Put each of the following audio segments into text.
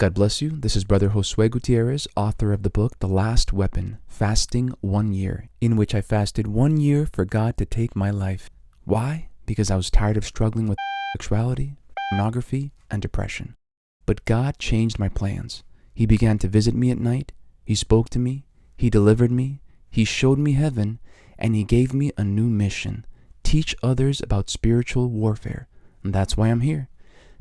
God bless you. This is Brother Josue Gutierrez, author of the book, The Last Weapon, Fasting 1 Year, in which I fasted 1 year for God to take my life. Why? Because I was tired of struggling with sexuality, pornography, and depression. But God changed my plans. He began to visit me at night. He spoke to me. He delivered me. He showed me heaven. And He gave me a new mission. Teach others about spiritual warfare. And that's why I'm here.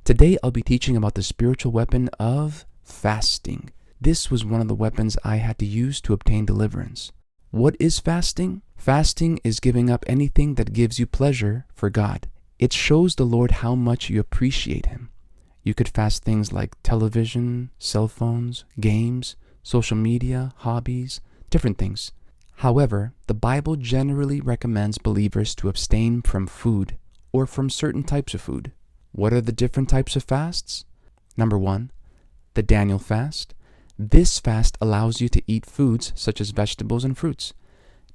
Today I'll be teaching about the spiritual weapon of fasting. This was one of the weapons I had to use to obtain deliverance. What is fasting? Fasting is giving up anything that gives you pleasure for God. It shows the Lord how much you appreciate Him. You could fast things like television, cell phones, games, social media, hobbies, different things. However, the Bible generally recommends believers to abstain from food or from certain types of food. What are the different types of fasts? Number 1, the Daniel fast. This fast allows you to eat foods such as vegetables and fruits.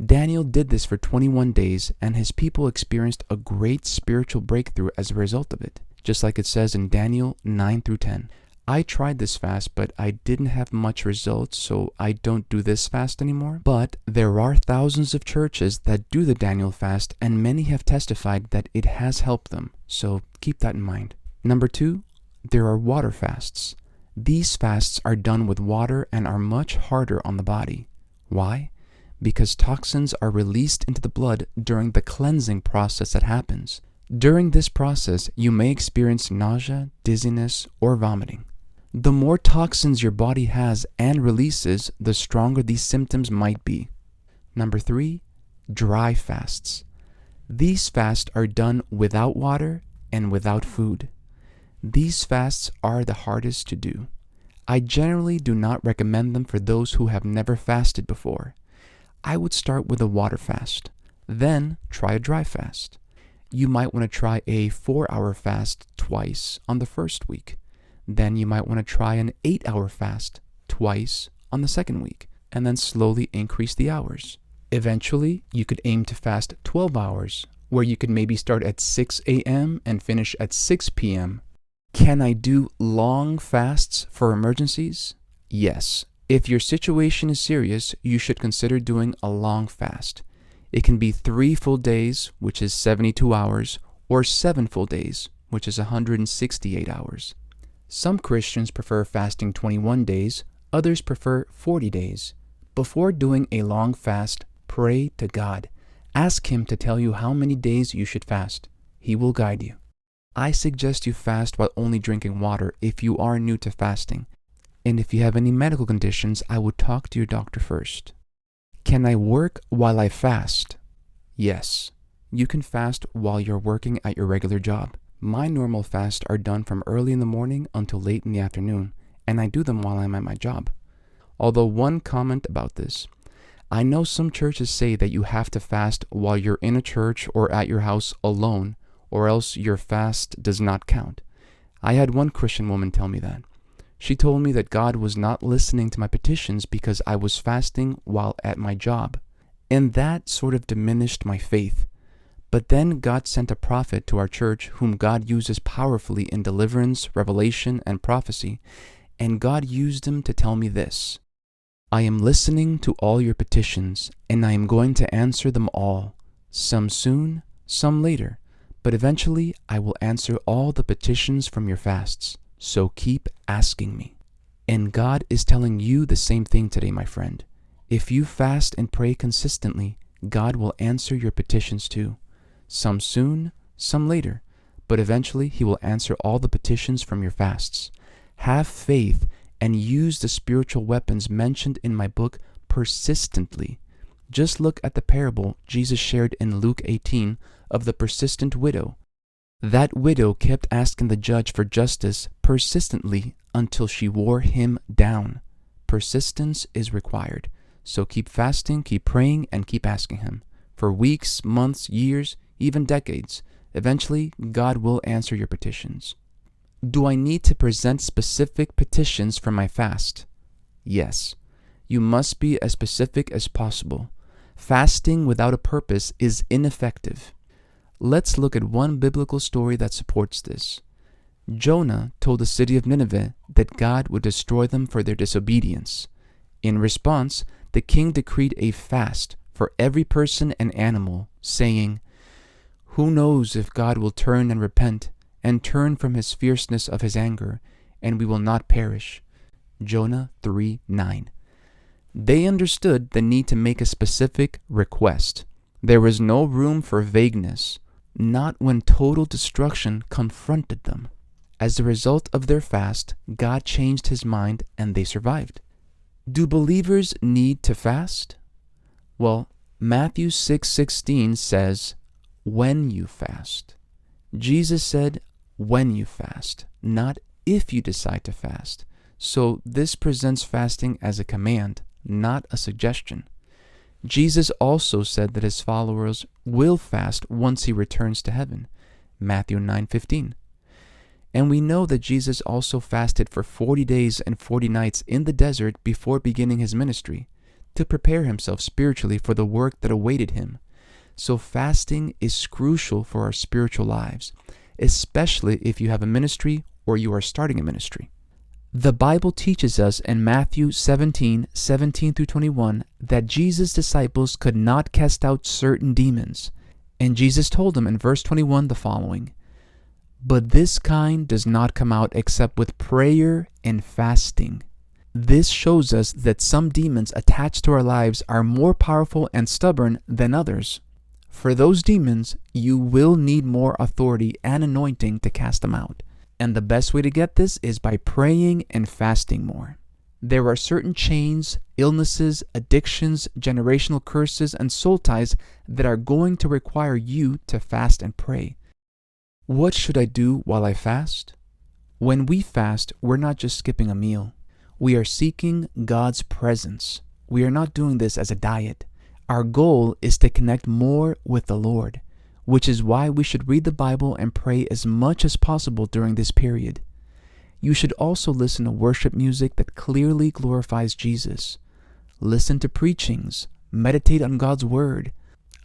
Daniel did this for 21 days, and his people experienced a great spiritual breakthrough as a result of it, just like it says in Daniel 9 through 10. I tried this fast, but I didn't have much results, so I don't do this fast anymore. But there are thousands of churches that do the Daniel fast, and many have testified that it has helped them, so keep that in mind. Number 2, there are water fasts. These fasts are done with water and are much harder on the body. Why? Because toxins are released into the blood during the cleansing process that happens. During this process, you may experience nausea, dizziness, or vomiting. The more toxins your body has and releases, the stronger these symptoms might be. Number 3, dry fasts. These fasts are done without water and without food. These fasts are the hardest to do. I generally do not recommend them for those who have never fasted before. I would start with a water fast, then try a dry fast. You might want to try a 4-hour fast twice on the first week. Then you might want to try an 8-hour fast twice on the second week, and then slowly increase the hours. Eventually, you could aim to fast 12 hours, where you could maybe start at 6 a.m. and finish at 6 p.m. Can I do long fasts for emergencies? Yes. If your situation is serious, you should consider doing a long fast. It can be 3 full days, which is 72 hours, or 7 full days, which is 168 hours. Some Christians prefer fasting 21 days, others prefer 40 days. Before doing a long fast, pray to God. Ask Him to tell you how many days you should fast. He will guide you. I suggest you fast while only drinking water if you are new to fasting. And if you have any medical conditions, I would talk to your doctor first. Can I work while I fast? Yes. You can fast while you're working at your regular job. My normal fasts are done from early in the morning until late in the afternoon, and I do them while I'm at my job. Although one comment about this, I know some churches say that you have to fast while you're in a church or at your house alone, or else your fast does not count. I had one Christian woman tell me that. She told me that God was not listening to my petitions because I was fasting while at my job, and that sort of diminished my faith. But then God sent a prophet to our church whom God uses powerfully in deliverance, revelation, and prophecy, and God used him to tell me this: I am listening to all your petitions, and I am going to answer them all, some soon, some later, but eventually I will answer all the petitions from your fasts, so keep asking me. And God is telling you the same thing today, my friend. If you fast and pray consistently, God will answer your petitions too. Some soon, some later, but eventually He will answer all the petitions from your fasts. Have faith and use the spiritual weapons mentioned in my book persistently. Just look at the parable Jesus shared in Luke 18 of the persistent widow. That widow kept asking the judge for justice persistently until she wore him down. Persistence is required. So keep fasting, keep praying, and keep asking Him. For weeks, months, years, even decades, eventually God will answer your petitions. Do I need to present specific petitions for my fast? Yes. You must be as specific as possible. Fasting without a purpose is ineffective. Let's look at one biblical story that supports this. Jonah told the city of Nineveh that God would destroy them for their disobedience. In response, the king decreed a fast for every person and animal, saying, "Who knows if God will turn and repent, and turn from his fierceness of his anger, and we will not perish." Jonah 3:9. They understood the need to make a specific request. There was no room for vagueness, not when total destruction confronted them. As a result of their fast, God changed his mind and they survived. Do believers need to fast? Well, Matthew 6:16 says, "When you fast." Jesus said, "When you fast," not if you decide to fast. So this presents fasting as a command, not a suggestion. Jesus also said that his followers will fast once he returns to heaven. Matthew 9:15. And we know that Jesus also fasted for 40 days and 40 nights in the desert before beginning his ministry, to prepare himself spiritually for the work that awaited him. So fasting is crucial for our spiritual lives, especially if you have a ministry or you are starting a ministry. The Bible teaches us in Matthew 17:17-21 that Jesus' disciples could not cast out certain demons. And Jesus told them in verse 21 the following, "But this kind does not come out except with prayer and fasting." This shows us that some demons attached to our lives are more powerful and stubborn than others. For those demons, you will need more authority and anointing to cast them out. And the best way to get this is by praying and fasting more. There are certain chains, illnesses, addictions, generational curses, and soul ties that are going to require you to fast and pray. What should I do while I fast? When we fast, we're not just skipping a meal. We are seeking God's presence. We are not doing this as a diet. Our goal is to connect more with the Lord, which is why we should read the Bible and pray as much as possible during this period. You should also listen to worship music that clearly glorifies Jesus. Listen to preachings. Meditate on God's Word.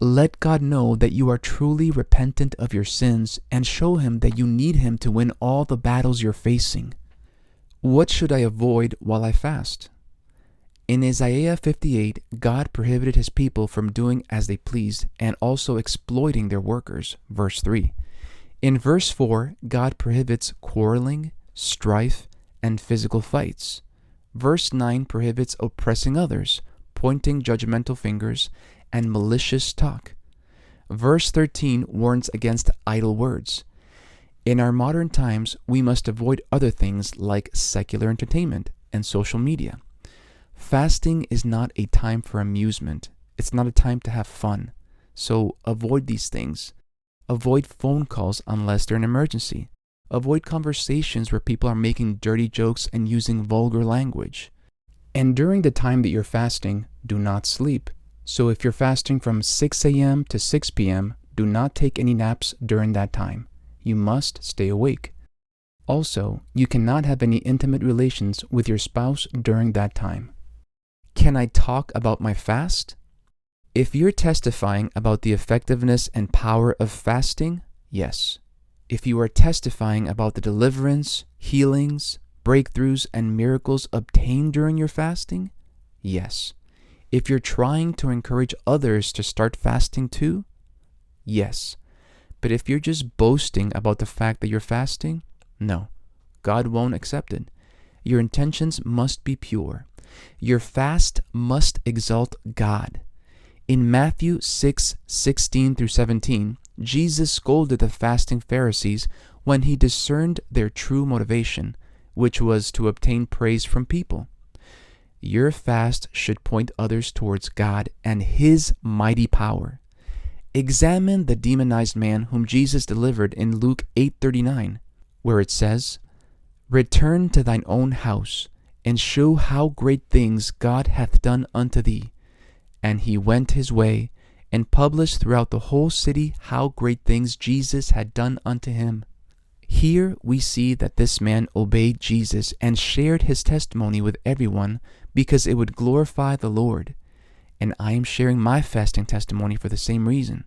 Let God know that you are truly repentant of your sins and show him that you need him to win all the battles you're facing. What should I avoid while I fast? In Isaiah 58, God prohibited his people from doing as they pleased and also exploiting their workers, verse 3. In verse 4, God prohibits quarreling, strife, and physical fights. Verse 9 prohibits oppressing others, pointing judgmental fingers, and malicious talk. Verse 13 warns against idle words. In our modern times, we must avoid other things like secular entertainment and social media. Fasting is not a time for amusement. It's not a time to have fun. So avoid these things. Avoid phone calls unless they're an emergency. Avoid conversations where people are making dirty jokes and using vulgar language. And during the time that you're fasting, do not sleep. So if you're fasting from 6 a.m. to 6 p.m., do not take any naps during that time. You must stay awake. Also, you cannot have any intimate relations with your spouse during that time. Can I talk about my fast? If you're testifying about the effectiveness and power of fasting, yes. If you are testifying about the deliverance, healings, breakthroughs, and miracles obtained during your fasting, yes. If you're trying to encourage others to start fasting too, yes. But if you're just boasting about the fact that you're fasting, no, God won't accept it. Your intentions must be pure. Your fast must exalt God. In Matthew 6:16-17, Jesus scolded the fasting Pharisees when he discerned their true motivation, which was to obtain praise from people. Your fast should point others towards God and his mighty power. Examine the demonized man whom Jesus delivered in Luke 8:39, where it says, "Return to thine own house, and show how great things God hath done unto thee. And he went his way, and published throughout the whole city how great things Jesus had done unto him." Here we see that this man obeyed Jesus and shared his testimony with everyone because it would glorify the Lord. And I am sharing my fasting testimony for the same reason.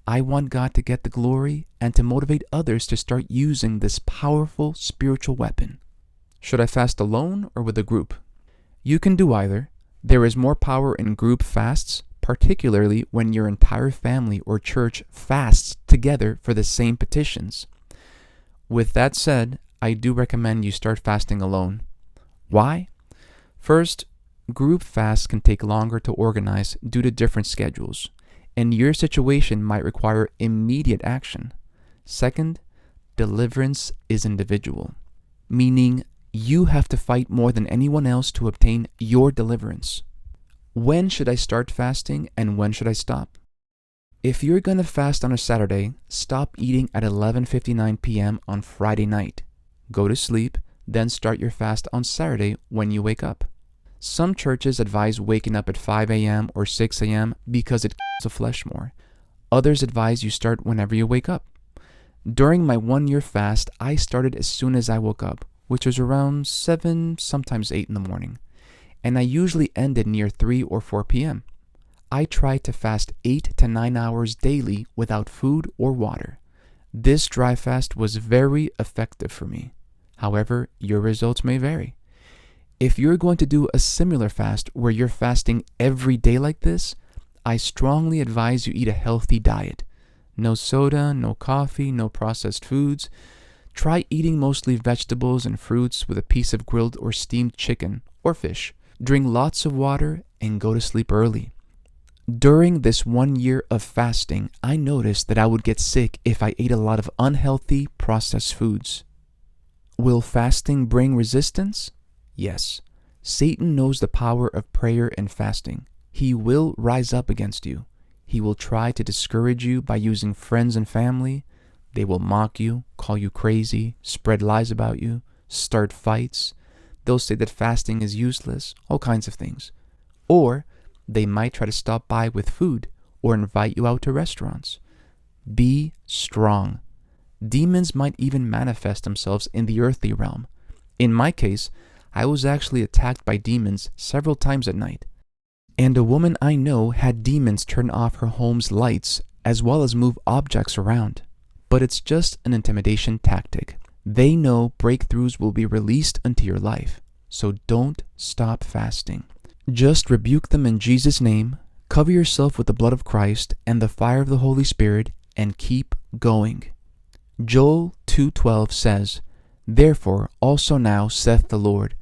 I want God to get the glory and to motivate others to start using this powerful spiritual weapon. Should I fast alone or with a group? You can do either. There is more power in group fasts, particularly when your entire family or church fasts together for the same petitions. With that said, I do recommend you start fasting alone. Why? First, group fasts can take longer to organize due to different schedules, and your situation might require immediate action. Second, deliverance is individual, meaning you have to fight more than anyone else to obtain your deliverance. When should I start fasting and when should I stop? If you're going to fast on a Saturday, stop eating at 11:59 p.m. on Friday night. Go to sleep, then start your fast on Saturday when you wake up. Some churches advise waking up at 5 a.m. or 6 a.m. because it kills the flesh more. Others advise you start whenever you wake up. During my 1-year fast, I started as soon as I woke up, which was around 7, sometimes 8 in the morning, and I usually ended near 3 or 4 p.m. I tried to fast 8 to 9 hours daily without food or water. This dry fast was very effective for me. However, your results may vary. If you're going to do a similar fast where you're fasting every day like this, I strongly advise you eat a healthy diet. No soda, no coffee, no processed foods. Try eating mostly vegetables and fruits with a piece of grilled or steamed chicken or fish. Drink lots of water and go to sleep early. During this 1 year of fasting, I noticed that I would get sick if I ate a lot of unhealthy processed foods. Will fasting bring resistance? Yes. Satan knows the power of prayer and fasting. He will rise up against you. He will try to discourage you by using friends and family. They will mock you, call you crazy, spread lies about you, start fights. They'll say that fasting is useless, all kinds of things. Or they might try to stop by with food or invite you out to restaurants. Be strong. Demons might even manifest themselves in the earthly realm. In my case, I was actually attacked by demons several times at night. And a woman I know had demons turn off her home's lights as well as move objects around. But it's just an intimidation tactic. They know breakthroughs will be released into your life. So don't stop fasting. Just rebuke them in Jesus' name, cover yourself with the blood of Christ and the fire of the Holy Spirit, and keep going. Joel 2:12 says, "Therefore also now saith the Lord,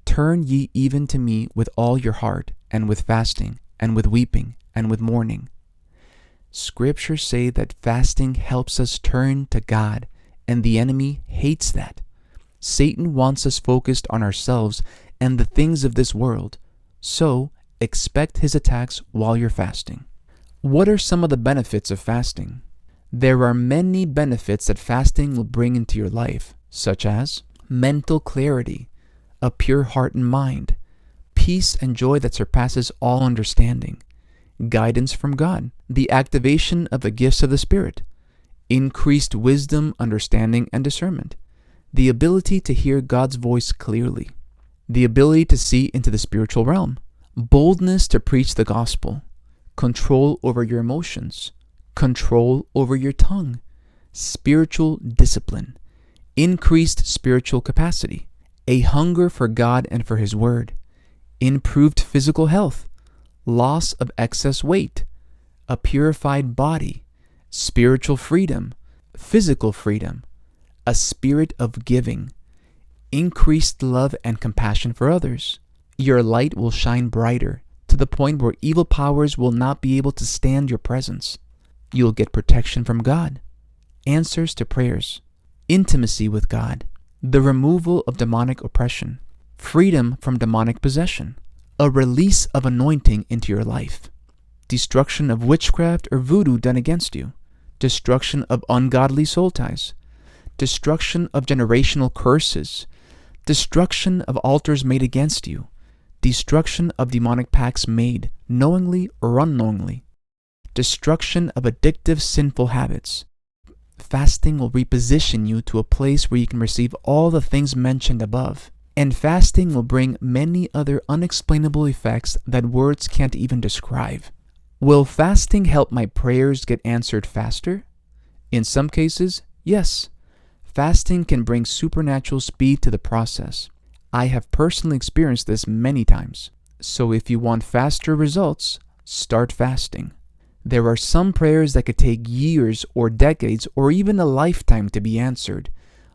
turn ye even to me with all your heart, and with fasting, and with weeping, and with mourning." Scriptures say that fasting helps us turn to God, and the enemy hates that. Satan wants us focused on ourselves and the things of this world, so expect his attacks while you're fasting. What are some of the benefits of fasting? There are many benefits that fasting will bring into your life, such as mental clarity, a pure heart and mind, peace and joy that surpasses all understanding, guidance from God, the activation of the gifts of the Spirit, increased wisdom, understanding, and discernment, the ability to hear God's voice clearly, the ability to see into the spiritual realm, boldness to preach the gospel, control over your emotions, control over your tongue, spiritual discipline, increased spiritual capacity, a hunger for God and for His Word, improved physical health, loss of excess weight, a purified body, spiritual freedom, physical freedom, a spirit of giving, increased love and compassion for others. Your light will shine brighter to the point where evil powers will not be able to stand your presence. You'll get protection from God, answers to prayers, intimacy with God, the removal of demonic oppression, freedom from demonic possession, a release of anointing into your life, destruction of witchcraft or voodoo done against you, destruction of ungodly soul ties, destruction of generational curses, destruction of altars made against you, destruction of demonic pacts made, knowingly or unknowingly, destruction of addictive sinful habits. Fasting will reposition you to a place where you can receive all the things mentioned above. And fasting will bring many other unexplainable effects that words can't even describe. Will fasting help my prayers get answered faster? In some cases, yes. Fasting can bring supernatural speed to the process. I have personally experienced this many times. So if you want faster results, start fasting. There are some prayers that could take years or decades or even a lifetime to be answered.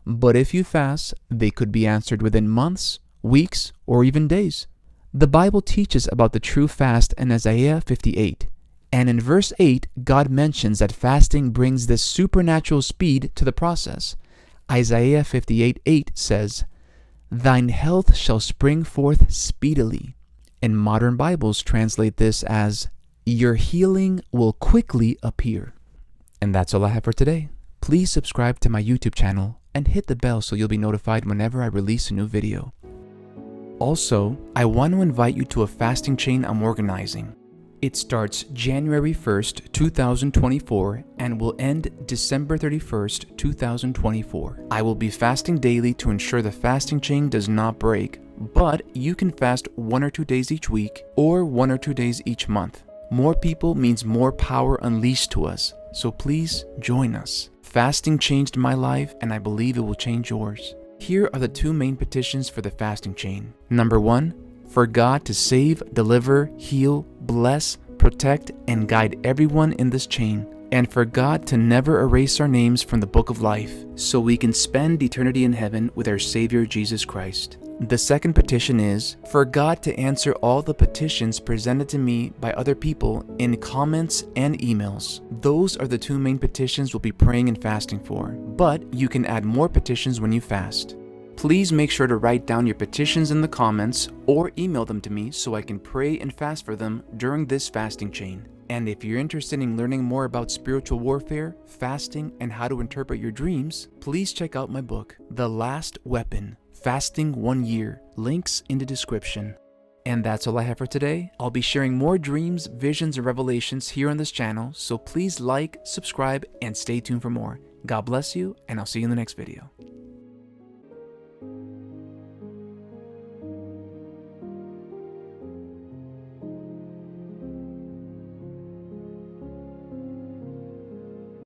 But if you fast, they could be answered within months, weeks, or even days. The Bible teaches about the true fast in Isaiah 58. And in verse 8, God mentions that fasting brings this supernatural speed to the process. Isaiah 58:8 says, "Thine health shall spring forth speedily." And modern Bibles translate this as, "Your healing will quickly appear." And that's all I have for today. Please subscribe to my YouTube channel and hit the bell so you'll be notified whenever I release a new video. Also, I want to invite you to a fasting chain I'm organizing. It starts January 1st, 2024 and will end December 31st, 2024. I will be fasting daily to ensure the fasting chain does not break, but you can fast 1 or 2 days each week or 1 or 2 days each month. More people means more power unleashed to us, so please join us. Fasting changed my life and I believe it will change yours. Here are the 2 main petitions for the fasting chain. Number 1, for God to save, deliver, heal, bless, protect, and guide everyone in this chain, and for God to never erase our names from the book of life, so we can spend eternity in heaven with our Savior Jesus Christ. The second petition is for God to answer all the petitions presented to me by other people in comments and emails. Those are the 2 main petitions we'll be praying and fasting for, but you can add more petitions when you fast. Please make sure to write down your petitions in the comments or email them to me so I can pray and fast for them during this fasting chain. And if you're interested in learning more about spiritual warfare, fasting, and how to interpret your dreams, please check out my book, The Last Weapon, Fasting 1 Year. Links in the description. And that's all I have for today. I'll be sharing more dreams, visions, and revelations here on this channel, so please like, subscribe, and stay tuned for more. God bless you, and I'll see you in the next video.